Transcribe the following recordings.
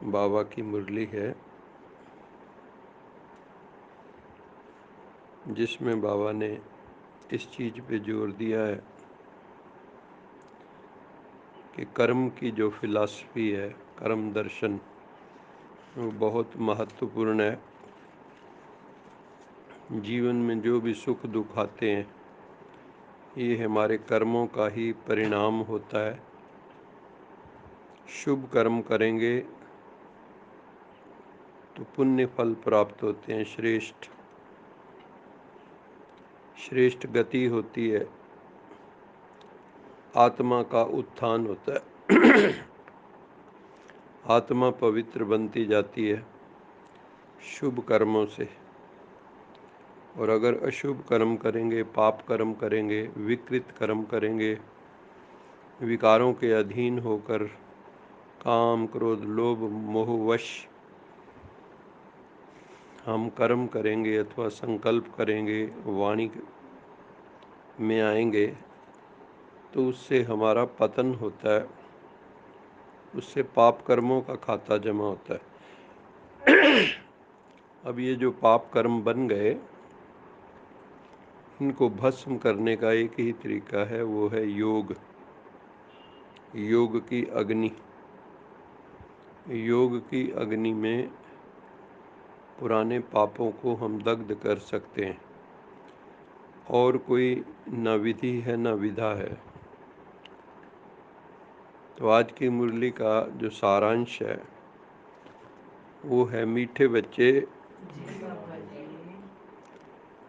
बाबा की मुरली है जिसमें बाबा ने इस चीज़ पे जोर दिया है कि कर्म की जो फिलॉसफी है, कर्म दर्शन, वो बहुत महत्वपूर्ण है। जीवन में जो भी सुख दुख आते हैं ये हमारे कर्मों का ही परिणाम होता है। शुभ कर्म करेंगे तो पुण्य फल प्राप्त होते हैं, श्रेष्ठ गति होती है, आत्मा का उत्थान होता है, आत्मा पवित्र बनती जाती है शुभ कर्मों से। और अगर अशुभ कर्म करेंगे, पाप कर्म करेंगे, विकृत कर्म करेंगे, विकारों के अधीन होकर काम क्रोध लोभ मोहवश हम कर्म करेंगे अथवा संकल्प करेंगे, वाणी में आएंगे, तो उससे हमारा पतन होता है, उससे पाप कर्मों का खाता जमा होता है। अब ये जो पाप कर्म बन गए, इनको भस्म करने का एक ही तरीका है, वो है योग। योग की अग्नि। योग की अग्नि में पुराने पापों को हम दग्ध कर सकते हैं। और कोई न विधि है न विधा है। तो आज की मुरली का जो सारांश है वो है, मीठे बच्चे,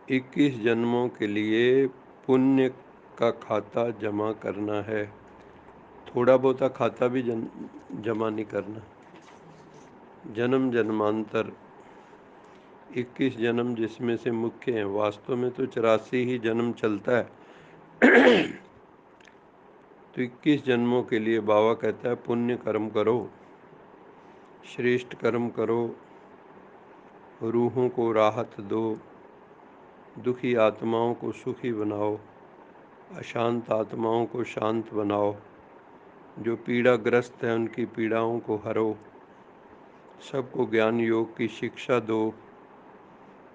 21 जन्मों के लिए पुण्य का खाता जमा करना है। थोड़ा बहुत खाता भी जमा नहीं करना। जन्म जन्मांतर 21 जन्म जिसमें से मुख्य हैं, वास्तव में तो 84 ही जन्म चलता है। तो 21 जन्मों के लिए बाबा कहता है पुण्य कर्म करो, श्रेष्ठ कर्म करो, रूहों को राहत दो, दुखी आत्माओं को सुखी बनाओ, अशांत आत्माओं को शांत बनाओ, जो पीड़ाग्रस्त हैं उनकी पीड़ाओं को हरो, सबको ज्ञान योग की शिक्षा दो,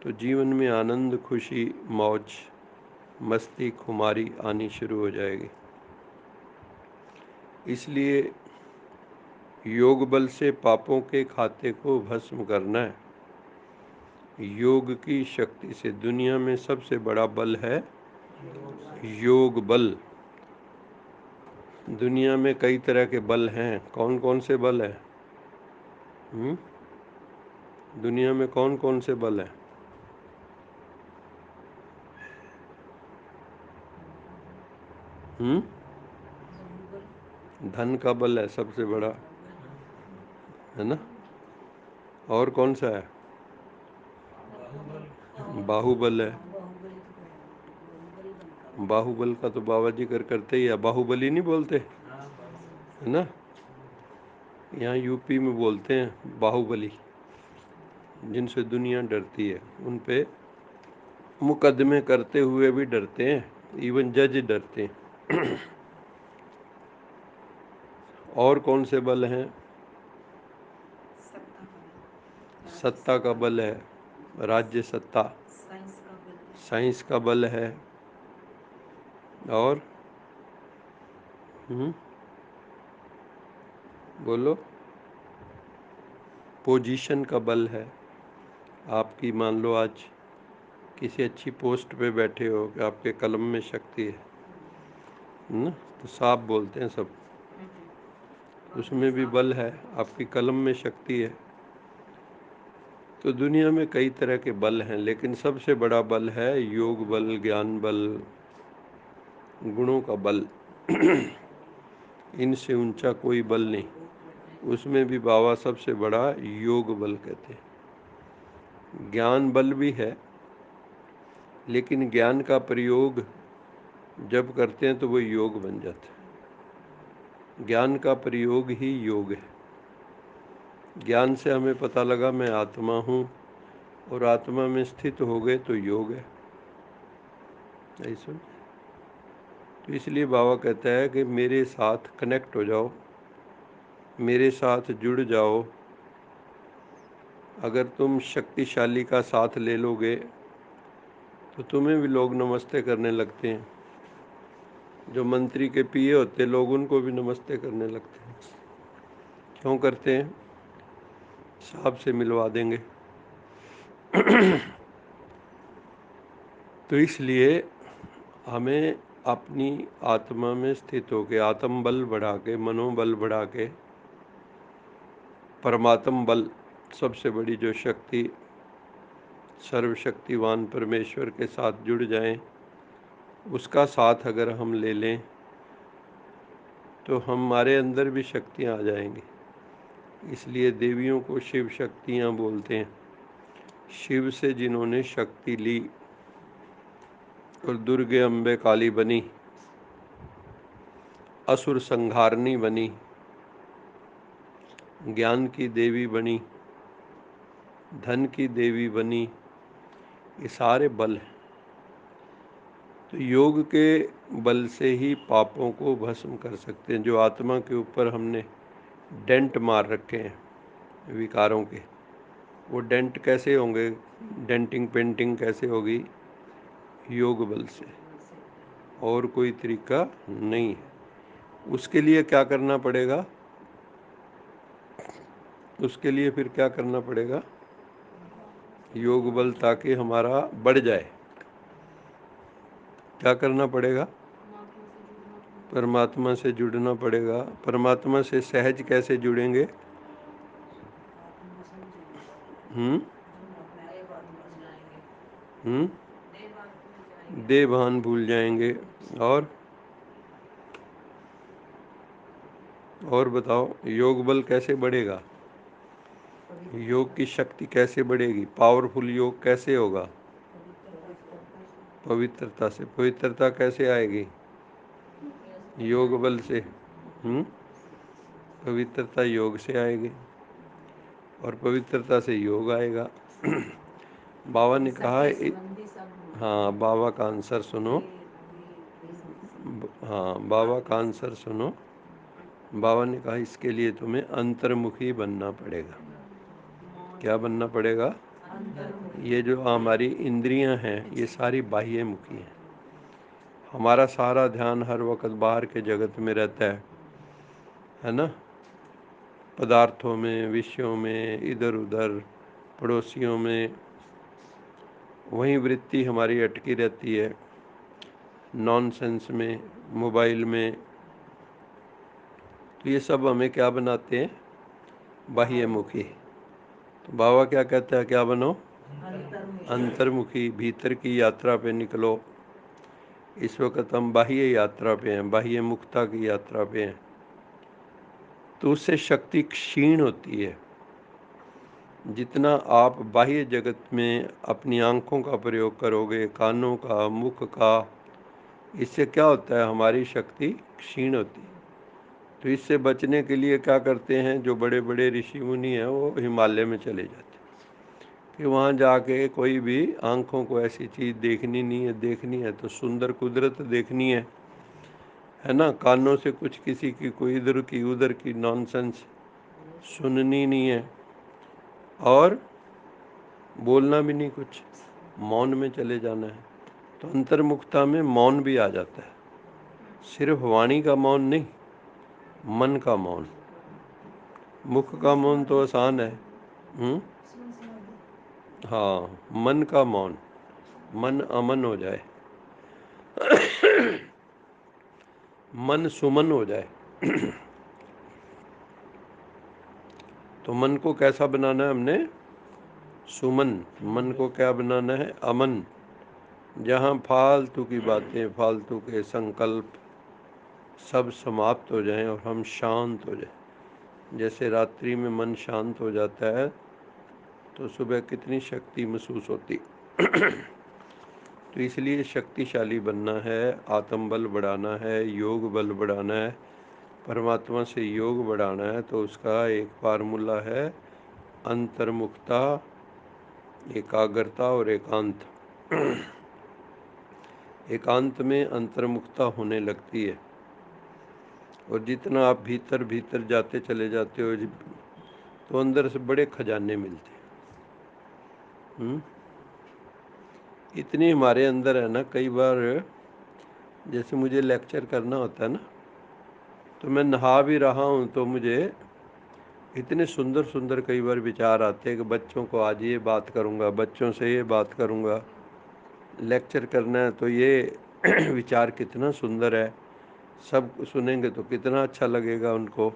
तो जीवन में आनंद खुशी मौज मस्ती खुमारी आनी शुरू हो जाएगी। इसलिए योग बल से पापों के खाते को भस्म करना है। योग की शक्ति से दुनिया में सबसे बड़ा बल है योग बल। दुनिया में कई तरह के बल हैं। कौन कौन से बल हैं? दुनिया में कौन कौन से बल हैं? धन का बल है सबसे बड़ा, है ना? और कौन सा है? बाहुबल है। बाहुबल का तो बाबा जी करते ही है। बाहुबली नहीं बोलते, है ना? यहाँ यूपी में बोलते हैं बाहुबली, जिनसे दुनिया डरती है। उन पे मुकदमे करते हुए भी डरते हैं, इवन जज डरते हैं। और कौन से बल हैं? सत्ता का बल है, राज्य सत्ता। साइंस का बल है। और बोलो। पोजीशन का बल है। आपकी मान लो आज किसी अच्छी पोस्ट पे बैठे हो कि आपके कलम में शक्ति है ना, तो साफ बोलते हैं सब, उसमें भी बल है, आपकी कलम में शक्ति है। तो दुनिया में कई तरह के बल हैं, लेकिन सबसे बड़ा बल है योग बल, ज्ञान बल, गुणों का बल। इनसे ऊंचा कोई बल नहीं। उसमें भी बाबा सबसे बड़ा योग बल कहते हैं। ज्ञान बल भी है, लेकिन ज्ञान का प्रयोग जब करते हैं तो वो योग बन जाता है। ज्ञान का प्रयोग ही योग है। ज्ञान से हमें पता लगा मैं आत्मा हूँ, और आत्मा में स्थित हो गए तो योग है। ऐसा तो इसलिए बाबा कहता है कि मेरे साथ कनेक्ट हो जाओ, मेरे साथ जुड़ जाओ, अगर तुम शक्तिशाली का साथ ले लोगे तो तुम्हें भी लोग नमस्ते करने लगते हैं। जो मंत्री के पिए होते लोग उनको भी नमस्ते करने लगते हैं। क्यों करते हैं? साहब से मिलवा देंगे। तो इसलिए हमें अपनी आत्मा में स्थित होकर आत्म बल बढ़ा के, मनोबल बढ़ा के, परमात्म बल, सबसे बड़ी जो शक्ति सर्वशक्तिवान परमेश्वर के साथ जुड़ जाएं, उसका साथ अगर हम ले लें तो हमारे अंदर भी शक्तियाँ आ जाएंगी। इसलिए देवियों को शिव शक्तियाँ बोलते हैं। शिव से जिन्होंने शक्ति ली और दुर्गे अम्बे काली बनी, असुर संहारणी बनी, ज्ञान की देवी बनी, धन की देवी बनी, ये सारे बल हैं। तो योग के बल से ही पापों को भस्म कर सकते हैं। जो आत्मा के ऊपर हमने डेंट मार रखे हैं विकारों के, वो डेंट कैसे होंगे? डेंटिंग पेंटिंग कैसे होगी? योग बल से, और कोई तरीका नहीं है। उसके लिए क्या करना पड़ेगा? उसके लिए फिर क्या करना पड़ेगा? योग बल, ताकि हमारा बढ़ जाए। क्या करना पड़ेगा? परमात्मा से जुड़ना पड़ेगा। परमात्मा से सहज कैसे जुड़ेंगे? हम्म देह भान भूल जाएंगे। और बताओ, योग बल कैसे बढ़ेगा? योग की शक्ति कैसे बढ़ेगी? पावरफुल योग कैसे होगा? पवित्रता से। पवित्रता कैसे आएगी? योग बल से। पवित्रता योग से आएगी और पवित्रता से योग आएगा। बाबा ने कहा हाँ, बाबा का आंसर सुनो। हाँ, बाबा का आंसर सुनो। बाबा ने कहा इसके लिए तुम्हें अंतर्मुखी बनना पड़ेगा। क्या बनना पड़ेगा? ये जो हमारी इंद्रियां हैं ये सारी बाह्यमुखी हैं। हमारा सारा ध्यान हर वक्त बाहर के जगत में रहता है ना? पदार्थों में, विषयों में, इधर उधर, पड़ोसियों में, वहीं वृत्ति हमारी अटकी रहती है। नॉनसेंस में, मोबाइल में। तो ये सब हमें क्या बनाते हैं? बाह्यमुखी। तो बाबा क्या कहता है? क्या बनो? अंतर्मुखी। भीतर की यात्रा पे निकलो। इस वक्त हम बाह्य यात्रा पे हैं, बाह्य मुक्ता की यात्रा पे हैं। तो उससे शक्ति क्षीण होती है। जितना आप बाह्य जगत में अपनी आंखों का प्रयोग करोगे, कानों का, मुख का, इससे क्या होता है? हमारी शक्ति क्षीण होती है। तो इससे बचने के लिए क्या करते हैं? जो बड़े बड़े ऋषि मुनि हैं वो हिमालय में चले जाते हैं कि वहाँ जाके कोई भी आंखों को ऐसी चीज़ देखनी नहीं है। देखनी है तो सुंदर कुदरत देखनी है ना? कानों से कुछ किसी की कोई इधर की उधर की नॉनसेंस सुननी नहीं है, और बोलना भी नहीं कुछ, मौन में चले जाना है। तो अंतर्मुखता में मौन भी आ जाता है। सिर्फ वाणी का मौन नहीं, मन का मौन। मुख का मौन तो आसान है। हाँ, मन का मौन। मन अमन हो जाए, मन सुमन हो जाए। तो मन को कैसा बनाना है हमने? सुमन। मन को क्या बनाना है? अमन। जहाँ फालतू की बातें, फालतू के संकल्प सब समाप्त हो जाएं और हम शांत हो जाएं। जैसे रात्रि में मन शांत हो जाता है तो सुबह कितनी शक्ति महसूस होती। तो इसलिए शक्तिशाली बनना है, आत्म बल बढ़ाना है, योग बल बढ़ाना है, परमात्मा से योग बढ़ाना है। तो उसका एक फार्मूला है अंतर्मुखता, एकाग्रता और एकांत। एकांत में अंतर्मुखता होने लगती है, और जितना आप भीतर भीतर जाते चले जाते हो तो अंदर से बड़े खजाने मिलते हैं। हम्म। इतनी हमारे अंदर है ना, कई बार जैसे मुझे लेक्चर करना होता है ना, तो मैं नहा भी रहा हूँ तो मुझे इतने सुंदर सुंदर कई बार विचार आते हैं कि बच्चों को आज ये बात करूँगा, बच्चों से ये बात करूँगा, लेक्चर करना है तो ये विचार कितना सुंदर है, सब सुनेंगे तो कितना अच्छा लगेगा उनको।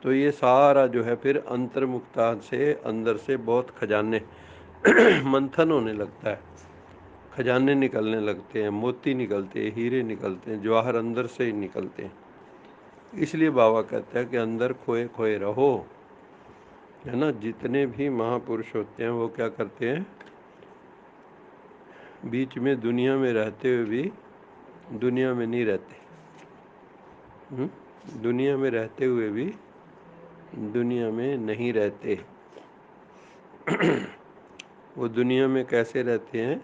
तो ये सारा जो है फिर अंतर्मुखता से अंदर से बहुत खजाने मंथन होने लगता है, खजाने निकलने लगते हैं, मोती निकलते हैं, हीरे निकलते हैं, जवाहर अंदर से ही निकलते हैं। इसलिए बाबा कहता है कि अंदर खोए खोए रहो, है ना। जितने भी महापुरुष होते हैं वो क्या करते हैं, बीच में दुनिया में रहते हुए भी दुनिया में नहीं रहते। दुनिया में रहते हुए भी दुनिया में नहीं रहते। वो दुनिया में कैसे रहते हैं,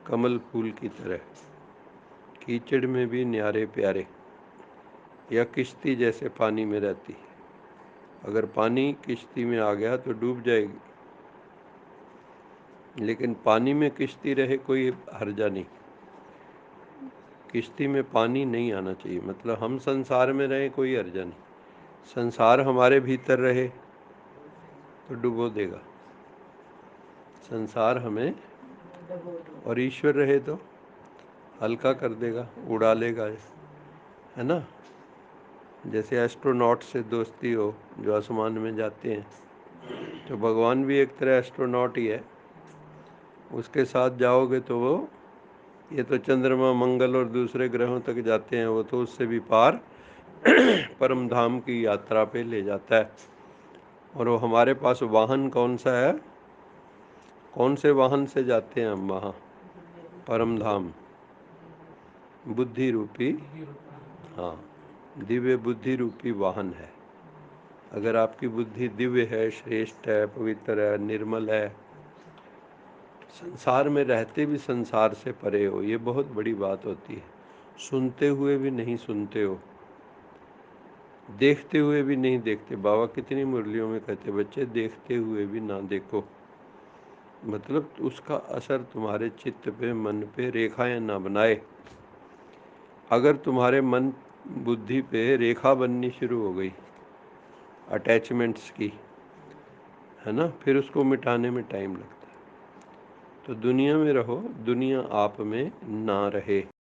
कमल फूल की तरह, कीचड़ में भी न्यारे प्यारे, या किश्ती जैसे पानी में रहती। अगर पानी किश्ती में आ गया तो डूब जाएगी, लेकिन पानी में किश्ती रहे कोई हर्जा नहीं। किश्ती में पानी नहीं आना चाहिए, मतलब हम संसार में रहे कोई हर्जा नहीं, संसार हमारे भीतर रहे तो डुबो देगा संसार हमें, और ईश्वर रहे तो हल्का कर देगा, उड़ा लेगा, है ना। जैसे एस्ट्रोनॉट से दोस्ती हो जो आसमान में जाते हैं, तो भगवान भी एक तरह एस्ट्रोनॉट ही है। उसके साथ जाओगे तो वो, ये तो चंद्रमा मंगल और दूसरे ग्रहों तक जाते हैं, वो तो उससे भी पार परम धाम की यात्रा पे ले जाता है। और वो हमारे पास वाहन कौन सा है, कौन से वाहन से जाते हैं हम वहाँ परम धाम, बुद्धि रूपी, हाँ, दिव्य बुद्धि रूपी वाहन है। अगर आपकी बुद्धि दिव्य है, श्रेष्ठ है, पवित्र है, निर्मल है, संसार में रहते भी संसार से परे हो, ये बहुत बड़ी बात होती है। सुनते हुए भी नहीं सुनते हो, देखते हुए भी नहीं देखते। बाबा कितनी मुरलियों में कहते, बच्चे देखते हुए भी ना देखो, मतलब उसका असर तुम्हारे चित्त पे, मन पे रेखाएं ना बनाए। अगर तुम्हारे मन बुद्धि पे रेखा बननी शुरू हो गई अटैचमेंट्स की, है ना, फिर उसको मिटाने में टाइम लगता है। तो दुनिया में रहो, दुनिया आप में ना रहे।